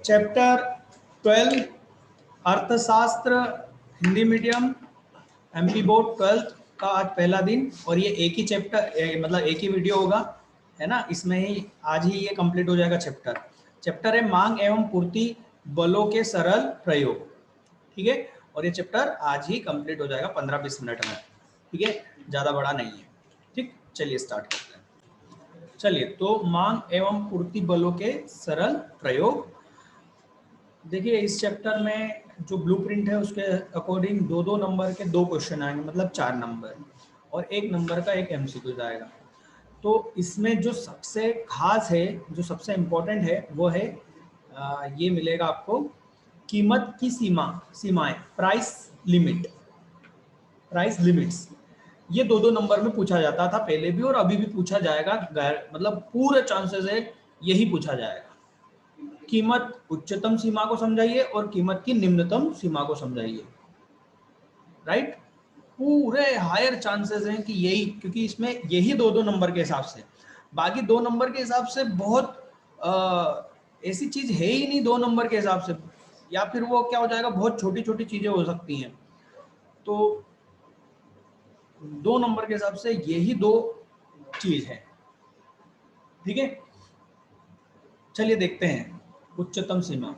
Chapter 12 अर्थशास्त्र Hindi medium MP board 12th का आज पहला दिन, और ये एक ही चैप्टर मतलब एक ही वीडियो होगा, है ना। इसमें ही आज ही ये कंप्लीट हो जाएगा चैप्टर है मांग एवं पूर्ति बलों के सरल प्रयोग। ठीक है, और ये चैप्टर आज ही कंप्लीट हो जाएगा 15-20 मिनट में। ठीक है, ज़्यादा बड़ा नहीं है। ठीक, चलिए स्टार्ट करते हैं। चलिए, तो मांग एवं पूर्ति बलों के सरल प्रयोग। देखिए, इस चैप्टर में जो ब्लूप्रिंट है उसके अकॉर्डिंग 2-2 नंबर के 2 क्वेश्चन आएंगे, मतलब 4 नंबर, और 1 नंबर का एक एमसीक्यू आएगा। तो इसमें जो सबसे खास है, जो सबसे इम्पोर्टेंट है, वो है ये मिलेगा आपको कीमत की सीमाएं, प्राइस लिमिट्स। ये 2-2 नंबर में पूछा जाता था पहले भी, और अभी भी पूछा जाएगा। मतलब पूरे चांसेस है यही पूछा जाएगा। कीमत उच्चतम सीमा को समझाइए और कीमत की निम्नतम सीमा को समझाइए। राइट, पूरे हायर चांसेस हैं कि यही, क्योंकि इसमें यही 2-2 नंबर के हिसाब से, बाकी 2 नंबर के हिसाब से बहुत ऐसी चीज है ही नहीं 2 नंबर के हिसाब से, या फिर वो क्या हो जाएगा, बहुत छोटी छोटी चीजें हो सकती हैं। तो 2 नंबर के हिसाब से यही 2 चीज है। ठीक है, चलिए देखते हैं। उच्चतम सीमा,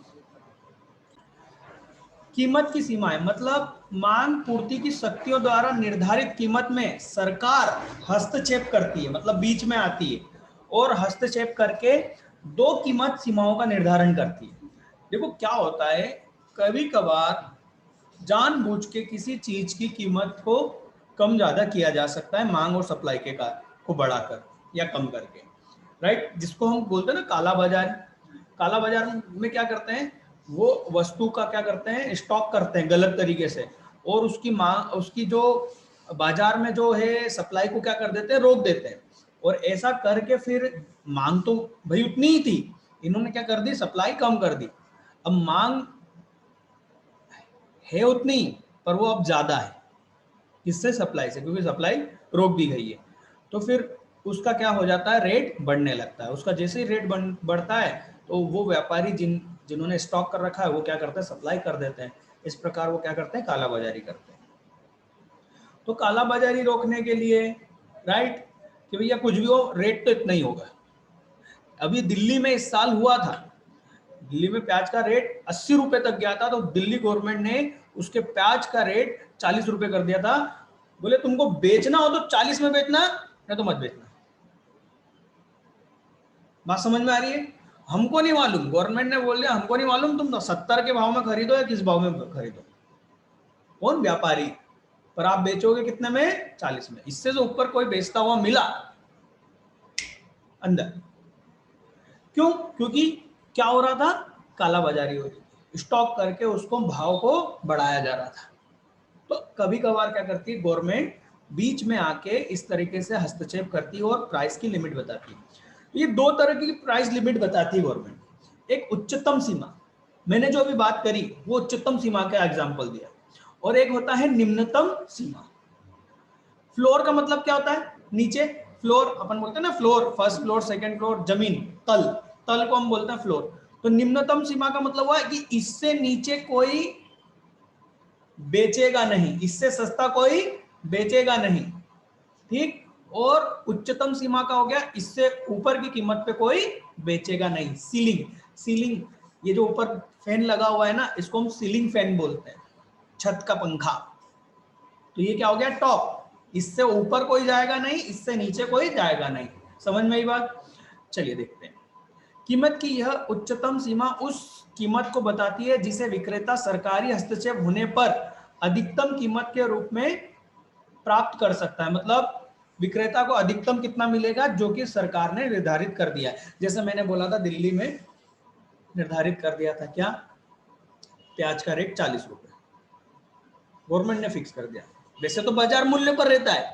कीमत की सीमाएं मतलब मांग पूर्ति की शक्तियों द्वारा निर्धारित कीमत में सरकार हस्तक्षेप करती है, मतलब बीच में आती है और हस्तक्षेप करके 2 कीमत सीमाओं का निर्धारण करती है। देखो क्या होता है, कभी कभार जानबूझ के किसी चीज की कीमत को कम ज्यादा किया जा सकता है, मांग और सप्लाई के को बढ़ाकर या कम करके। राइट, जिसको हम बोलते हैं ना काला बाजार। काला बाजार में क्या करते हैं, वो वस्तु का क्या करते हैं, स्टॉक करते हैं गलत तरीके से, और उसकी मांग, उसकी जो बाजार में जो है सप्लाई को क्या कर देते हैं, रोक देते हैं। और ऐसा करके फिर मांग तो भाई उतनी ही थी, इन्होंने क्या कर दी, सप्लाई कम कर दी। अब मांग है उतनी, पर वो अब ज्यादा है, किससे, सप्लाई से, क्योंकि सप्लाई रोक दी गई है। तो फिर उसका क्या हो जाता है, रेट बढ़ने लगता है। उसका जैसे ही रेट बढ़ता है तो वो व्यापारी जिन्होंने स्टॉक कर रखा है वो क्या करते हैं, सप्लाई कर देते हैं। इस प्रकार वो क्या करते हैं, काला बाजारी करते हैं। तो काला बाजारी रोकने के लिए, राइट, कि भैया कुछ भी हो, रेट तो इतना ही होगा। अभी दिल्ली में इस साल हुआ था, दिल्ली में प्याज का रेट 80 रुपए तक गया था, तो दिल्ली गवर्नमेंट ने उसके प्याज का रेट 40 रुपए कर दिया था। बोले तुमको बेचना हो तो 40 में बेचना, नहीं तो मत बेचना। बात समझ में आ रही है? हमको नहीं मालूम, गवर्नमेंट ने बोल दिया हमको नहीं मालूम, तुम 70 के भाव में खरीदो या किस भाव में खरीदो। कौन, व्यापारी। पर आप बेचोगे कितने में, 40 में। इससे जो ऊपर कोई बेचता हुआ मिला अंदर, क्यों, क्योंकि क्या हो रहा था, काला बाजारी हो रही थी, स्टॉक करके उसको भाव को बढ़ाया जा रहा था। तो कभी कभार क्या करती है गवर्नमेंट, बीच में आके इस तरीके से हस्तक्षेप करती है और प्राइस की लिमिट बताती है। ये 2 तरह की प्राइस लिमिट बताती है गवर्नमेंट। एक उच्चतम सीमा, मैंने जो अभी बात करी वो उच्चतम सीमा का एग्जांपल दिया, और एक होता है निम्नतम सीमा। फ्लोर का मतलब क्या होता है, नीचे। फ्लोर अपन बोलते हैं ना, floor, first floor, second floor, जमीन, तल, तल को हम बोलते हैं फ्लोर। तो निम्नतम सीमा का मतलब हुआ कि इससे नीचे कोई बेचेगा नहीं, इससे सस्ता कोई बेचेगा नहीं। ठीक, और उच्चतम सीमा का हो गया, इससे ऊपर की कीमत पे कोई बेचेगा नहीं। सीलिंग, ये जो ऊपर फैन लगा हुआ है ना, इसको हम सीलिंग फैन बोलते हैं, छत का पंखा। तो ये क्या हो गया, टॉप, इससे ऊपर कोई जाएगा नहीं, इससे नीचे कोई जाएगा नहीं। समझ में आई बात? चलिए देखते हैं। कीमत की यह उच्चतम सीमा उस कीमत को बताती है जिसे विक्रेता सरकारी हस्तक्षेप होने पर अधिकतम कीमत के रूप में प्राप्त कर सकता है। मतलब विक्रेता को अधिकतम कितना मिलेगा, जो कि सरकार ने निर्धारित कर दिया है। जैसे मैंने बोला था, दिल्ली में निर्धारित कर दिया था क्या, प्याज का रेट 40 रुपए गवर्नमेंट ने फिक्स कर दिया। वैसे तो बाजार मूल्य पर रहता है,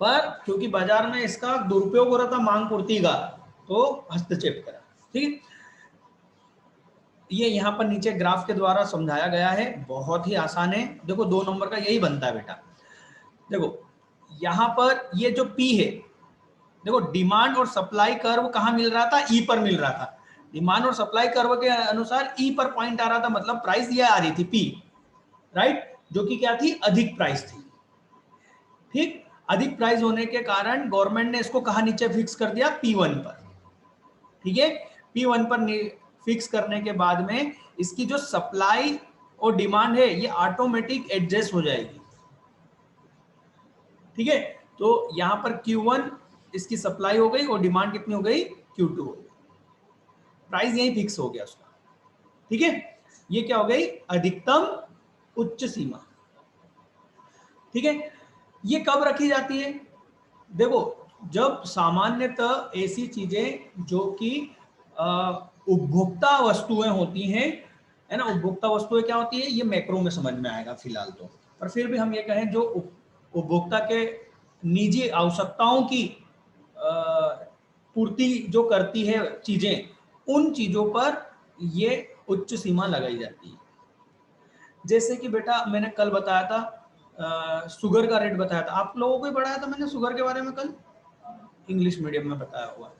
पर क्योंकि बाजार में इसका दुरुपयोग हो रहा था मांग पूर्ति का, तो हस्तक्षेप करा। ठीक, ये यहाँ पर नीचे ग्राफ के द्वारा समझाया गया है, बहुत ही आसान है। देखो 2 नंबर का यही बनता है बेटा। देखो यहाँ पर ये जो P है, देखो डिमांड और सप्लाई कर्व कहाँ मिल रहा था, ई पर मिल रहा था। डिमांड और सप्लाई कर्व के अनुसार ई पर पॉइंट आ रहा था, मतलब प्राइस ये आ रही थी पी, राइट, जो कि क्या थी, अधिक प्राइस थी। ठीक, अधिक प्राइस होने के कारण गवर्नमेंट ने इसको कहा नीचे फिक्स कर दिया P1 पर। ठीक है, P1 पर फिक्स करने के बाद में इसकी जो सप्लाई और डिमांड है ये ऑटोमेटिक एडजस्ट हो जाएगी। ठीक है, तो यहां पर Q1 इसकी सप्लाई हो गई और डिमांड कितनी हो गई, Q2 हो गई, प्राइस यही फिक्स हो गया उसका। ठीक है, ये क्या हो गई, अधिकतम उच्च सीमा। ठीक है, ये कब रखी जाती है, देखो जब सामान्यतः ऐसी चीजें जो कि उपभोक्ता वस्तुएं होती हैं, है ना, उपभोक्ता वस्तुएं क्या होती है, ये मैक्रो में समझ में आएगा फिलहाल तो, पर फिर भी हम ये कहें जो उपभोक्ता के निजी आवश्यकताओं की पूर्ति जो करती है चीजें, उन चीजों पर ये उच्च सीमा लगाई जाती है। जैसे कि बेटा मैंने कल बताया था शुगर का रेट बताया था, आप लोगों को ही पढ़ाया था मैंने शुगर के बारे में कल, इंग्लिश मीडियम में बताया हुआ।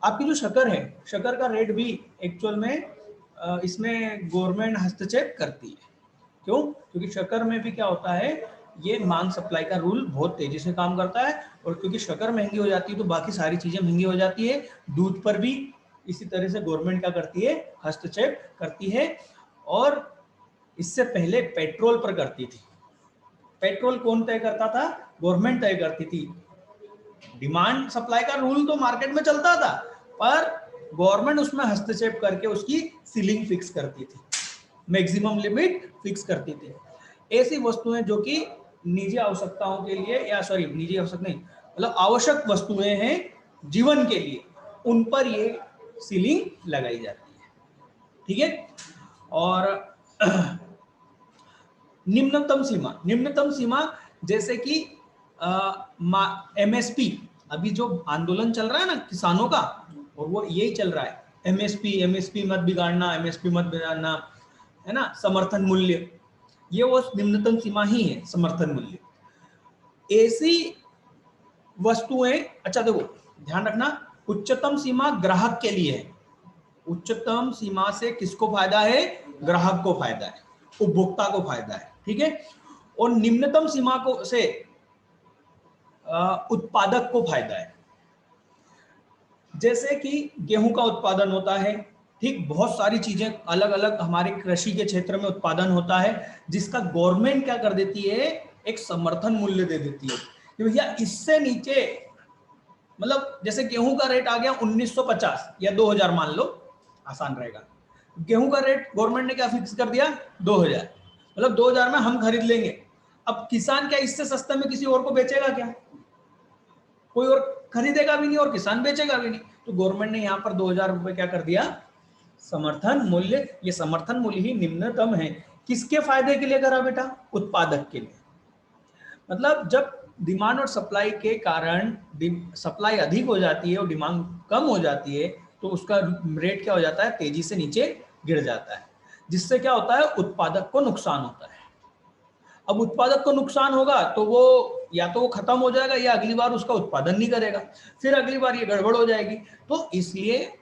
आपकी जो शक्कर है, शक्कर का रेट भी एक्चुअल में इसमें गवर्नमेंट हस्तक्षेप करती है। क्यों, क्योंकि शक्कर में भी क्या होता है, ये मांग सप्लाई का रूल बहुत तेजी से काम करता है, और क्योंकि शक्कर महंगी हो जाती है तो बाकी सारी चीजें महंगी हो जाती है। दूध पर भी इसी तरह से गवर्नमेंट क्या करती है, हस्तक्षेप करती है। और इससे पहले पेट्रोल पर करती थी। पेट्रोल कौन तय करता था, गवर्नमेंट तय करती थी। डिमांड सप्लाई का रूल तो मार्केट में चलता था, पर गवर्नमेंट उसमें हस्तक्षेप करके उसकी सीलिंग फिक्स करती थी, मैक्सिमम लिमिट फिक्स करती थी। ऐसी वस्तुएं जो कि निजी आवश्यकताओं के लिए, या सॉरी निजी आवश्यक नहीं, मतलब आवश्यक वस्तुएं हैं जीवन के लिए, उन पर ये सीलिंग लगाई जाती है। ठीक है, और निम्नतम सीमा, निम्नतम सीमा जैसे कि एमएसपी, अभी जो आंदोलन चल रहा है ना किसानों का, और वो यही चल रहा है, एमएसपी, एमएसपी मत बिगाड़ना, एमएसपी मत बिगाड़ना, है ना, समर्थन मूल्य, ये वो निम्नतम सीमा ही है, समर्थन मूल्य। ऐसी वस्तुएं, अच्छा देखो ध्यान रखना, उच्चतम सीमा ग्राहक के लिए है। उच्चतम सीमा से किसको फायदा है, ग्राहक को फायदा है, उपभोक्ता को फायदा है। ठीक है, और निम्नतम सीमा को से उत्पादक को फायदा है। जैसे कि गेहूं का उत्पादन होता है, ठीक, बहुत सारी चीजें अलग अलग हमारे कृषि के क्षेत्र में उत्पादन होता है, जिसका गवर्नमेंट क्या कर देती है, एक समर्थन मूल्य दे देती है कि भैया इससे नीचे, मतलब जैसे गेहूं का रेट आ गया 1950 या 2000 मान लो, आसान रहेगा, गेहूं का रेट गवर्नमेंट ने क्या फिक्स कर दिया, 2000, मतलब 2000 में हम खरीद लेंगे। अब किसान क्या इससे सस्ते में किसी और को बेचेगा क्या, कोई और खरीदेगा भी नहीं और किसान बेचेगा भी नहीं, तो गवर्नमेंट ने यहाँ पर 2000 रुपए क्या कर दिया, समर्थन मूल्य। ये समर्थन मूल्य ही निम्नतम है, किसके फायदे के लिए करा बेटा, उत्पादक के लिए। मतलब जब डिमांड और सप्लाई के कारण सप्लाई अधिक हो जाती है और डिमांड कम हो जाती है, तो उसका रेट क्या हो जाता है, तेजी से नीचे गिर जाता है, जिससे क्या होता है, उत्पादक को नुकसान होता है। अब उत्पादक को नुकसान होगा तो वो या तो वो खत्म हो जाएगा, या अगली बार उसका उत्पादन नहीं करेगा, फिर अगली बार ये गड़बड़ हो जाएगी। तो इसलिए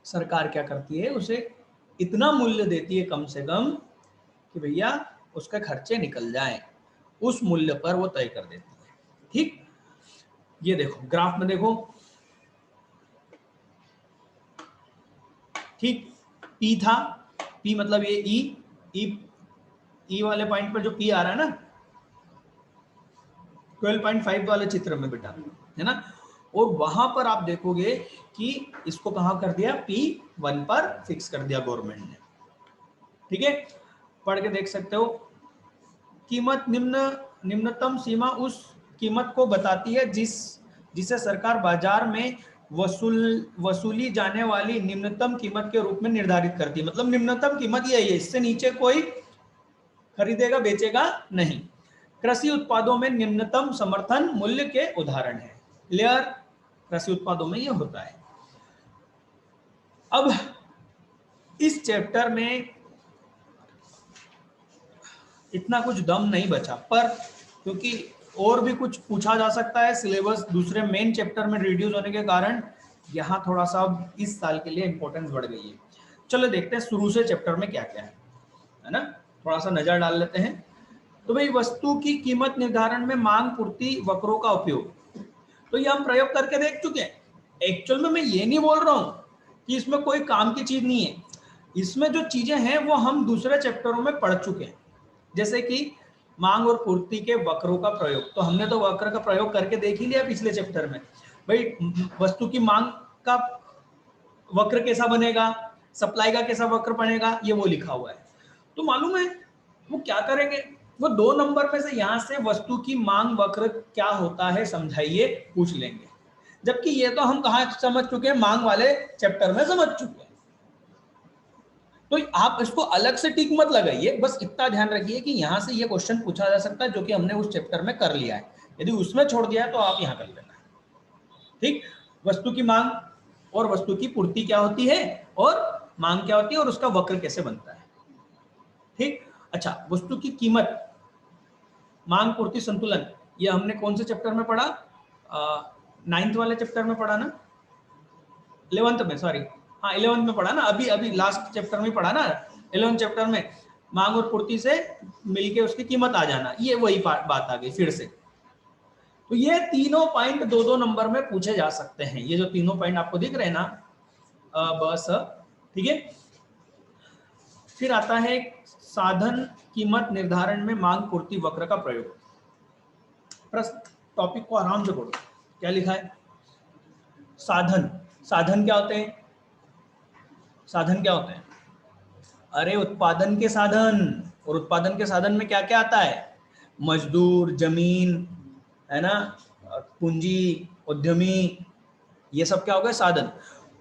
सरकार क्या करती है, उसे इतना मूल्य देती है कम से कम कि भैया उसके खर्चे निकल जाएं, उस मूल्य पर वो तय कर देती है। ठीक, ये देखो ग्राफ में देखो, ठीक, पी था, पी मतलब ये ई वाले पॉइंट पर जो पी आ रहा है ना 12.5 वाले चित्र में बेटा, है ना, और वहां पर आप देखोगे कि इसको कहां कर दिया, P1 पर फिक्स कर दिया गवर्नमेंट ने। ठीक है, पढ़ के देख सकते हो। कीमत निम्नतम सीमा उस कीमत को बताती है जिसे सरकार बाजार में वसूली जाने वाली निम्नतम कीमत के रूप में निर्धारित करती है। मतलब निम्नतम कीमत यही है, इससे नीचे कोई खरीदेगा बेचेगा नहीं। कृषि उत्पादों में निम्नतम समर्थन मूल्य के उदाहरण है, क्लियर, कृषि उत्पादों में ये होता है। अब इस चैप्टर में इतना कुछ दम नहीं बचा, पर क्योंकि और भी कुछ पूछा जा सकता है, सिलेबस दूसरे मेन चैप्टर में रिड्यूस होने के कारण यहाँ थोड़ा सा इस साल के लिए इंपॉर्टेंस बढ़ गई है। चलो देखते हैं शुरू से चैप्टर में क्या क्या है ना, थोड़ा सा नजर डाल लेते हैं। तो भाई वस्तु की कीमत निर्धारण में मांग पूर्ति वक्रों का उपयोग, तो ये हम प्रयोग करके देख चुके हैं। एक्चुअल में मैं ये नहीं बोल रहा हूं कि इसमें कोई काम की चीज नहीं है, इसमें जो चीजें हैं वो हम दूसरे चैप्टरों में पढ़ चुके हैं, जैसे कि मांग और पूर्ति के वक्रों का प्रयोग। तो हमने तो वक्र का प्रयोग करके देख ही लिया पिछले चैप्टर में। भाई वस्तु की मांग का वक्र कैसा बनेगा, सप्लाई का कैसा वक्र बनेगा, ये वो लिखा हुआ है। तो मालूम है वो क्या करेंगे, वो 2 नंबर में से यहां से वस्तु की मांग वक्र क्या होता है समझाइए पूछ लेंगे, जबकि ये तो हम कहां समझ चुके हैं, मांग वाले चैप्टर में समझ चुके हैं। तो आप इसको अलग से टिक मत लगाइए, बस इतना ध्यान रखिए कि यहां से ये क्वेश्चन पूछा जा सकता है जो कि हमने उस चैप्टर में कर लिया है। यदि उसमें छोड़ दिया है तो आप यहां कर लेना। ठीक, वस्तु की मांग और वस्तु की पूर्ति क्या होती है और मांग क्या होती है और उसका वक्र कैसे बनता है। ठीक, अच्छा, वस्तु की कीमत, मांग पूर्ति संतुलन, ये हमने कौन से चैप्टर में पढ़ा, 9th वाले चैप्टर में पढ़ा ना, 11th में, सॉरी, हाँ 11th में पढ़ा ना, अभी अभी लास्ट चैप्टर में पढ़ा ना, 11th चैप्टर में मांग और पूर्ति से मिलके उसकी कीमत आ जाना, ये वही बात आ गई फिर से। तो ये तीनों पॉइंट 2-2 नंबर में पूछे जा सकते हैं, ये जो तीनों पॉइंट आपको दिख रहे हैं ना, बस ठीक है। फिर आता है साधन कीमत निर्धारण में मांग पूर्ति वक्र का प्रयोग। प्रश्न, टॉपिक को आराम से बोलो, क्या लिखा है, साधन, साधन क्या होते हैं, साधन क्या होते हैं, अरे उत्पादन के साधन, और उत्पादन के साधन में क्या क्या आता है, मजदूर, जमीन, है ना, पूंजी, उद्यमी, ये सब क्या हो गए साधन।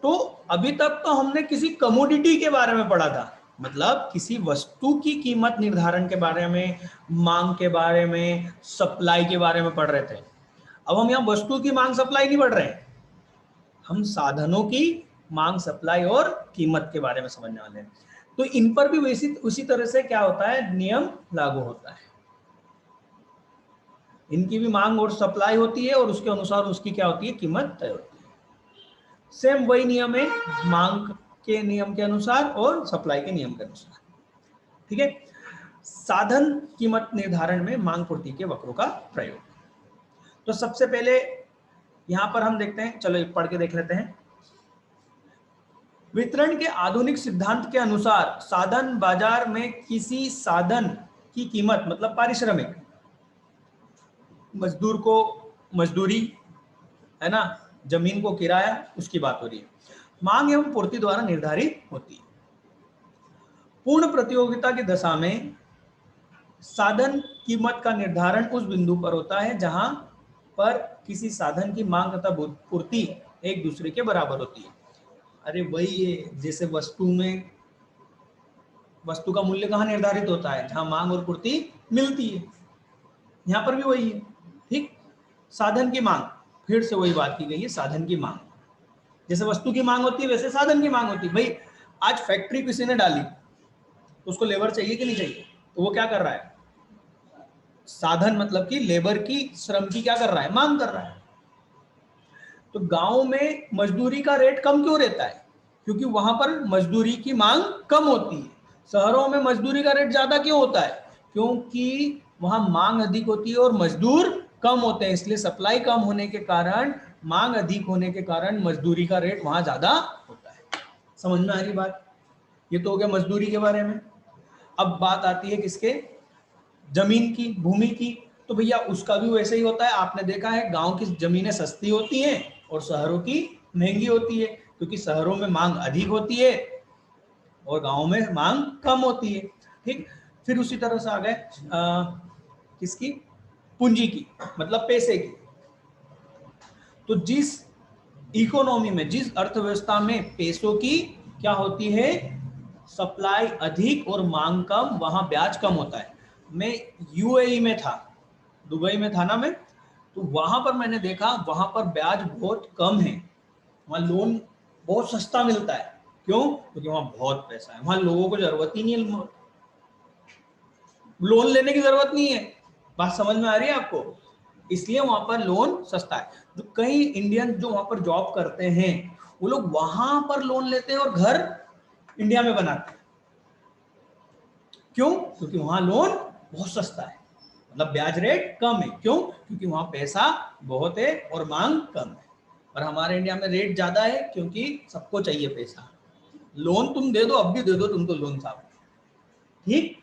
तो अभी तक तो हमने किसी कमोडिटी के बारे में पढ़ा था, मतलब किसी वस्तु की कीमत निर्धारण के बारे में, मांग के बारे में, सप्लाई के बारे में पढ़ रहे थे। अब हम यहाँ वस्तु की मांग सप्लाई नहीं पढ़ रहे हैं, हम साधनों की मांग सप्लाई और कीमत के बारे में समझने वाले हैं। तो इन पर भी वैसी उसी तरह से क्या होता है, नियम लागू होता है। इनकी भी मांग और सप्लाई होती है और उसके अनुसार उसकी क्या होती है, कीमत तय होती है। सेम वही नियम है, मांग के नियम के अनुसार और सप्लाई के नियम के अनुसार। ठीक है, साधन कीमत निर्धारण में मांग पूर्ति के वक्रों का प्रयोग। तो सबसे पहले यहां पर हम देखते हैं, चलो पढ़ के देख लेते हैं। वितरण के आधुनिक सिद्धांत के अनुसार साधन बाजार में किसी साधन की कीमत, मतलब पारिश्रमिक, मजदूर को मजदूरी, है ना, जमीन को किराया, उसकी बात हो रही है, मांग एवं पूर्ति द्वारा निर्धारित होती है। पूर्ण प्रतियोगिता की दशा में साधन कीमत का निर्धारण उस बिंदु पर होता है जहां पर किसी साधन की मांग तथा पूर्ति एक दूसरे के बराबर होती है। अरे वही है, जैसे वस्तु में, वस्तु का मूल्य कहाँ निर्धारित होता है, जहां मांग और पूर्ति मिलती है, यहां पर भी वही है। ठीक, साधन की मांग, फिर से वही बात की गई है, साधन की मांग, जैसे वस्तु की मांग होती है वैसे साधन की मांग होती है। भाई आज फैक्ट्री किसी ने डाली तो उसको लेबर चाहिए कि नहीं चाहिए, तो वो क्या कर रहा है, साधन मतलब कि लेबर की, श्रम की क्या कर रहा है, मांग कर रहा है। तो गांव में मजदूरी का रेट कम क्यों रहता है, क्योंकि वहां पर मजदूरी की मांग कम होती है। शहरों में मजदूरी का रेट ज्यादा क्यों होता है, क्योंकि वहां मांग अधिक होती है और मजदूर कम होते हैं, इसलिए सप्लाई कम होने के कारण, मांग अधिक होने के कारण मजदूरी का रेट वहां ज्यादा होता है। समझ में आ रही बात, ये तो हो गया मजदूरी के बारे में। अब बात आती है किसके, जमीन की, भूमि की। तो भैया उसका भी वैसे ही होता है, आपने देखा है गांव की जमीनें सस्ती होती हैं और शहरों की महंगी होती है, क्योंकि शहरों में मांग अधिक होती है और गांव में मांग कम होती है। ठीक, फिर उसी तरह से आ गए किसकी, पूंजी की, मतलब पैसे की। तो जिस इकोनॉमी में, जिस अर्थव्यवस्था में पैसों की क्या होती है, सप्लाई अधिक और मांग कम, वहां ब्याज कम होता है। मैं यूएई में था, दुबई में था ना मैं, तो वहां पर मैंने देखा वहां पर ब्याज बहुत कम है, वहां लोन बहुत सस्ता मिलता है। क्यों, क्योंकि वहां बहुत पैसा है, वहां लोगों को जरूरत ही नहीं है, लोन लेने की जरूरत नहीं है। बात समझ में आ रही है आपको, इसलिए वहां पर लोन सस्ता है। तो कई इंडियन जो वहां पर जॉब करते हैं वो लोग वहां पर लोन लेते हैं और घर इंडिया में बनाते हैं। क्यों? क्योंकि वहां लोन बहुत सस्ता है, मतलब ब्याज रेट कम है। क्यों? क्योंकि वहां पैसा बहुत है और मांग कम है। और हमारे इंडिया में रेट ज्यादा है क्योंकि सबको चाहिए पैसा। लोन तुम दे दो, अब भी दे दो तुमको लोन साहब, ठीक।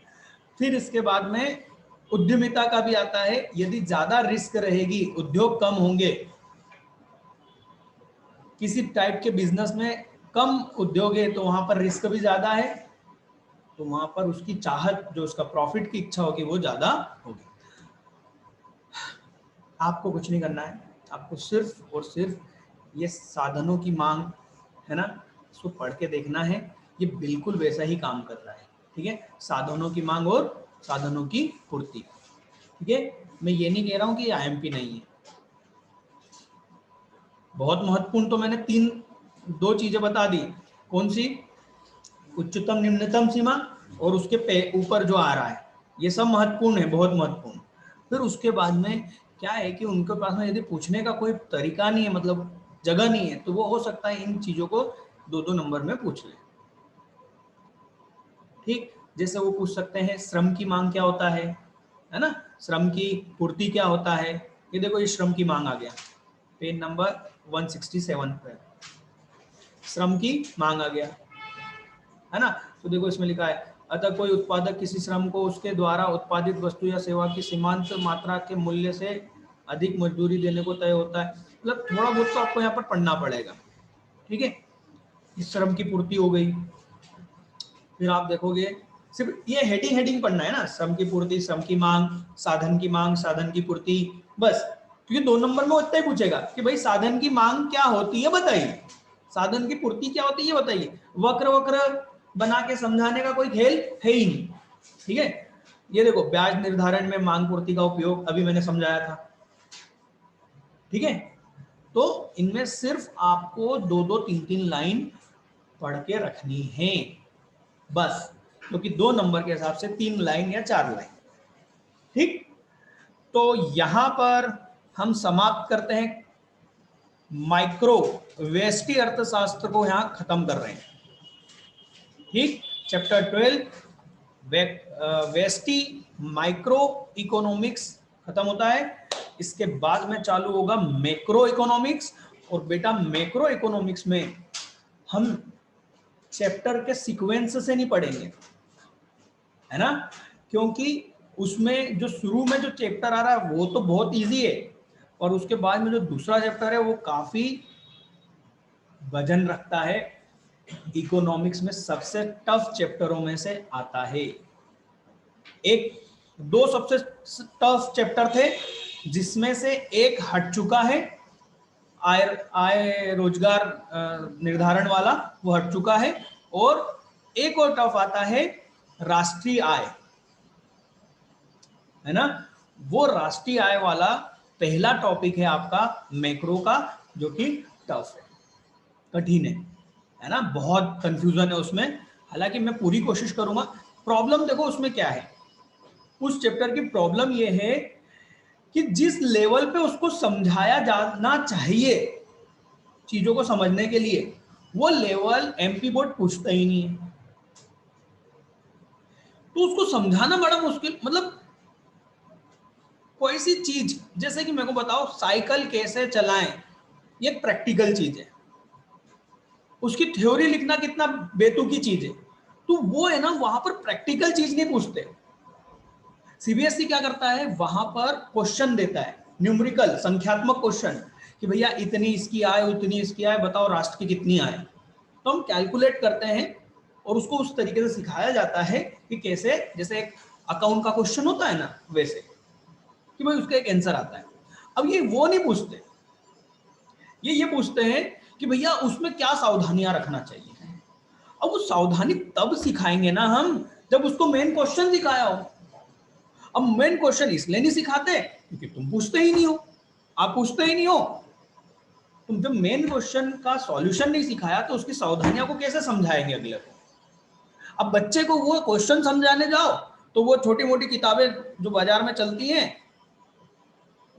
फिर इसके बाद में उद्यमिता का भी आता है। यदि ज्यादा रिस्क रहेगी, उद्योग कम होंगे, किसी टाइप के बिजनेस में कम उद्योग है तो वहां पर रिस्क भी ज्यादा है, तो वहां पर उसकी चाहत, जो उसका प्रॉफिट की इच्छा होगी, वो ज्यादा होगी। आपको कुछ नहीं करना है, आपको सिर्फ और सिर्फ ये साधनों की मांग है ना, इसको पढ़ के देखना है। ये बिल्कुल वैसा ही काम कर रहा है, ठीक है। साधनों की मांग और साधनों की पूर्ति, ठीक है। मैं ये नहीं कह रहा हूं कि आईएमपी नहीं है। बहुत महत्वपूर्ण तो मैंने दो चीजें बता दी। कौन सी? उच्चतम निम्नतम सीमा और उसके ऊपर जो आ रहा है, ये सब महत्वपूर्ण है, बहुत महत्वपूर्ण। फिर उसके बाद में क्या है कि उनके पास में यदि पूछने का कोई तरीका नहीं है, मतलब जगह नहीं है, तो वो हो सकता है इन चीजों को 2-2 नंबर में पूछ ले, ठीक। जैसे वो पूछ सकते हैं श्रम की मांग क्या होता है ना, श्रम की पूर्ति क्या होता है। ये देखो, ये श्रम की मांग आ गया पेज नंबर 167 पर, श्रम की मांग आ गया है ना। तो देखो इसमें लिखा है, अतः कोई उत्पादक किसी श्रम को उसके द्वारा उत्पादित वस्तु या सेवा की सीमांत मात्रा के मूल्य से अधिक मजदूरी देने को तय होता है। मतलब थोड़ा बहुत तो आपको यहाँ पर पढ़ना पड़ेगा, ठीक है। इस श्रम की पूर्ति हो गई। फिर आप देखोगे, सिर्फ ये हेडिंग पढ़ना है ना, श्रम की पूर्ति, श्रम की मांग, साधन की पूर्ति, बस। क्योंकि 2 नंबर में उतना ही पूछेगा कि भाई साधन की मांग क्या होती है बताइए, साधन की पूर्ति क्या होती है बताइए। वक्र वक्र बना के समझाने का कोई खेल है ही नहीं, ठीक है। ये देखो, ब्याज निर्धारण में मांग पूर्ति का उपयोग अभी मैंने समझाया था, ठीक है। तो इनमें सिर्फ आपको 2-2 3-3 लाइन पढ़ के रखनी है बस, क्योंकि 2 नंबर के हिसाब से 3 लाइन या 4 लाइन, ठीक। तो यहां पर हम समाप्त करते हैं, माइक्रो व्यष्टि अर्थशास्त्र को यहां खत्म कर रहे हैं, ठीक। चैप्टर 12 व्यष्टि माइक्रो इकोनॉमिक्स खत्म होता है। इसके बाद में चालू होगा मैक्रो इकोनॉमिक्स। और बेटा मैक्रो इकोनॉमिक्स में हम चैप्टर के सीक्वेंस से नहीं पढ़ेंगे, है ना, क्योंकि उसमें जो शुरू में जो चैप्टर आ रहा है वो तो बहुत इजी है, और उसके बाद में जो दूसरा चैप्टर है वो काफी वजन रखता है। इकोनॉमिक्स में सबसे टफ चैप्टरों में से आता है। एक 2 सबसे टफ चैप्टर थे, जिसमें से एक हट चुका है, आय रोजगार निर्धारण वाला, वो हट चुका है। और एक और टफ आता है राष्ट्रीय आय, है ना। वो राष्ट्रीय आय वाला पहला टॉपिक है आपका मैक्रो का, जो कि टफ है, कठिन है ना, बहुत कंफ्यूजन है उसमें। हालांकि मैं पूरी कोशिश करूंगा। प्रॉब्लम देखो उसमें क्या है, उस चैप्टर की प्रॉब्लम ये है कि जिस लेवल पे उसको समझाया जाना चाहिए चीजों को समझने के लिए, वो लेवल एमपी बोर्ड पूछता ही नहीं है। तो उसको समझाना बड़ा मुश्किल, मतलब कोई सी चीज, जैसे कि मेरे को बताओ साइकिल कैसे चलाएं, ये प्रैक्टिकल चीज है, उसकी थ्योरी लिखना कितना बेतुकी चीज है। तो वो है ना, वहां पर प्रैक्टिकल चीज नहीं पूछते। सीबीएसई क्या करता है, वहां पर क्वेश्चन देता है, न्यूमेरिकल संख्यात्मक क्वेश्चन, कि भैया इतनी इसकी आय, उतनी इसकी आय, बताओ राष्ट्र की कितनी आय। तो हम कैलकुलेट करते हैं और उसको उस तरीके से सिखाया जाता है कि कैसे, जैसे एक अकाउंट का क्वेश्चन होता है ना, वैसे कि भाई उसका एक आंसर आता है। अब ये वो नहीं पूछते, ये पूछते हैं कि भैया उसमें क्या सावधानियां रखना चाहिए। अब वो सावधानी तब सिखाएंगे ना हम, जब उसको मेन क्वेश्चन सिखाया हो। अब मेन क्वेश्चन इसलिए नहीं सिखाते क्योंकि तुम पूछते ही नहीं हो, आप पूछते ही नहीं हो। तुम जब मेन क्वेश्चन का सॉल्यूशन नहीं सिखाया तो उसकी सावधानियां को कैसे समझाएंगे अगले को। अब बच्चे को वो क्वेश्चन समझाने जाओ तो वो छोटी मोटी किताबें जो बाजार में चलती हैं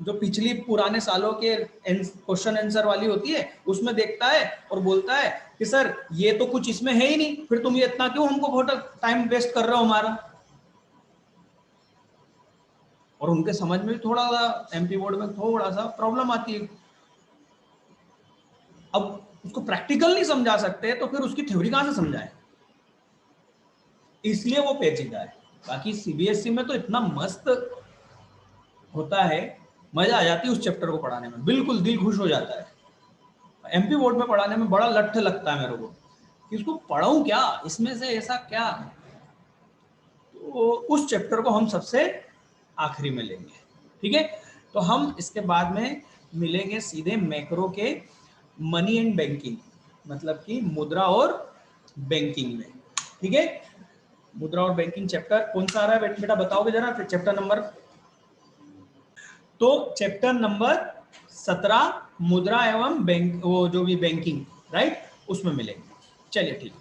जो पिछली पुराने सालों के क्वेश्चन आंसर वाली होती है उसमें देखता है और बोलता है कि सर ये तो कुछ इसमें है ही नहीं, फिर तुम ये इतना क्यों हमको बहुत टाइम वेस्ट कर रहे हो हमारा। और उनके समझ में भी थोड़ा सा एमपी बोर्ड में थोड़ा सा प्रॉब्लम आती है। अब उसको प्रैक्टिकल नहीं समझा सकते तो फिर उसकी थ्योरी कहां से समझाए, इसलिए वो पेचीदा है। बाकी सीबीएसई में तो इतना मस्त होता है, मजा आ जाती है उस चैप्टर को पढ़ाने में, बिल्कुल दिल खुश हो जाता है। एमपी बोर्ड में पढ़ाने में बड़ा लट्ठ लगता है मेरे को कि इसको पढ़ाऊं क्या, इसमें से ऐसा क्या। तो उस चैप्टर को हम सबसे आखिरी में लेंगे, ठीक है। तो हम इसके बाद में मिलेंगे सीधे मैक्रो के मनी एंड बैंकिंग, मतलब कि मुद्रा और बैंकिंग में, ठीक है। मुद्रा और बैंकिंग चैप्टर कौन सा आ रहा है बेटा बताओगे जरा, फिर चैप्टर नंबर, तो चैप्टर नंबर 17 मुद्रा एवं बैंक, वो जो भी बैंकिंग, राइट, उसमें मिलेंगे। चलिए ठीक है।